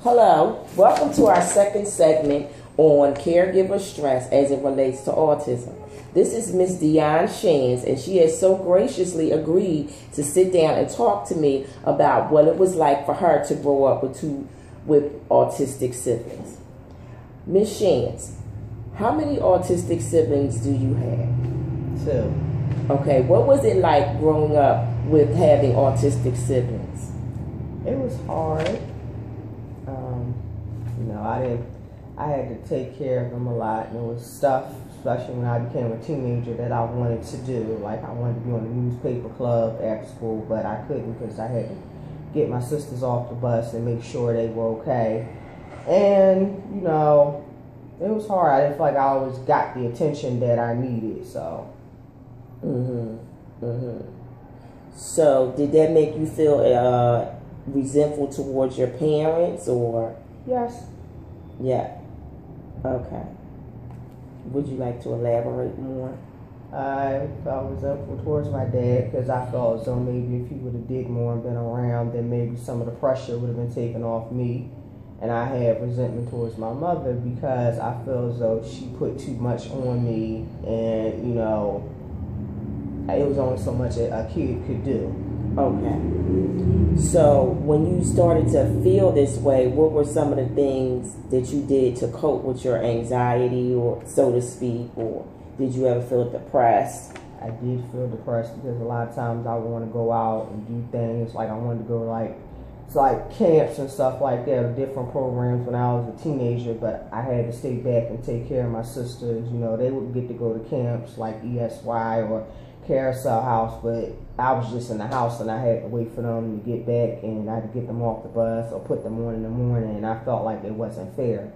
Hello, welcome to our second segment on caregiver stress as it relates to autism. This is Miss Dion Shands, and she has so graciously agreed to sit down and talk to me about what it was like for her to grow up with autistic siblings. Miss Shands, how many autistic siblings do you have? 2. Okay, what was it like growing up with having autistic siblings? It was hard. I had to take care of them a lot, and there was stuff, especially when I became a teenager, that I wanted to do. Like, I wanted to be on the newspaper club after school, but I couldn't because I had to get my sisters off the bus and make sure they were okay. And, it was hard. I didn't feel like I always got the attention that I needed, so. So, did that make you feel resentful towards your parents, or? Yes. Yeah. Okay. Would you like to elaborate more? I felt resentful towards my dad because I felt as though maybe if he would have did more and been around, then maybe some of the pressure would have been taken off me. And I had resentment towards my mother because I feel as though she put too much on me, and it was only so much a kid could do. Okay. So when you started to feel this way, what were some of the things that you did to cope with your anxiety, or so to speak, or did you ever feel depressed? I did feel depressed because a lot of times I would want to go out and do things. Like, I wanted to go to camps and stuff like that, or different programs when I was a teenager, but I had to stay back and take care of my sisters. They would get to go to camps like ESY or Carousel House, but I was just in the house and I had to wait for them to get back, and I had to get them off the bus or put them on in the morning, and I felt like it wasn't fair,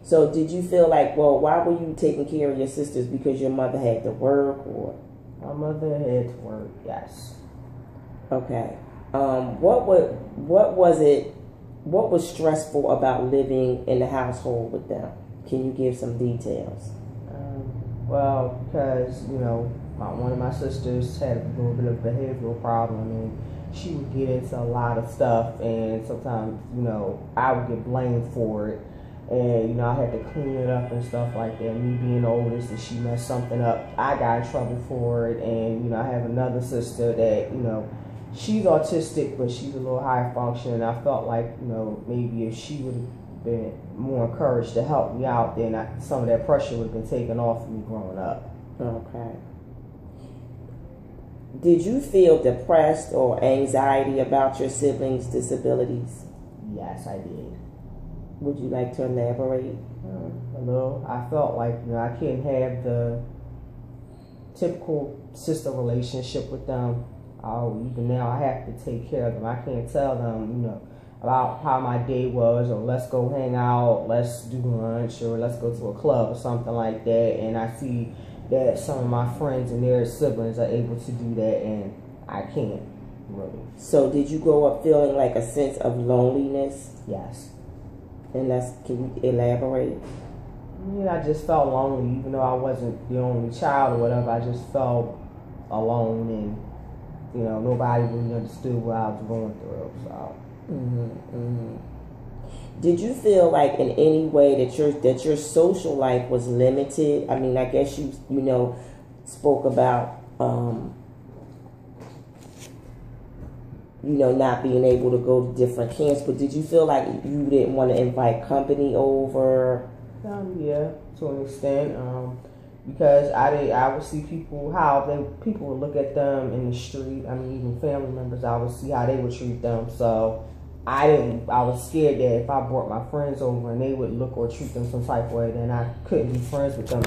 So did you feel like, well, why were you taking care of your sisters? Because your mother had to work, or? My mother had to work, yes. Okay. What was stressful about living in the household with them? Can you give some details? Well, because, one of my sisters had a little bit of a behavioral problem, and she would get into a lot of stuff, and sometimes, I would get blamed for it, and, I had to clean it up and stuff like that. Me being the oldest, and she messed something up, I got in trouble for it. And, I have another sister that, she's autistic, but she's a little higher functioning. I felt like, maybe if she would have been more encouraged to help me out, then some of that pressure would have been taken off of me growing up. Okay. Did you feel depressed or anxiety about your siblings' disabilities? Yes, I did. Would you like to elaborate? A little. I felt like, I couldn't have the typical sister relationship with them. Even now, I have to take care of them. I can't tell them, about how my day was, or let's go hang out, let's do lunch, or let's go to a club or something like that. And I see that some of my friends and their siblings are able to do that, and I can't, really. So did you grow up feeling like a sense of loneliness? Yes. And can you elaborate? I just felt lonely, even though I wasn't the only child or whatever. I just felt alone, and nobody really understood what I was going through. So. Did you feel like in any way that your social life was limited? I mean, I guess you spoke about not being able to go to different camps, but did you feel like you didn't want to invite company over? Yeah, to an extent. Because I would see people people would look at them in the street. I mean, even family members, I would see how they would treat them. So I was scared that if I brought my friends over and they would look or treat them some type of way, then I couldn't be friends with them.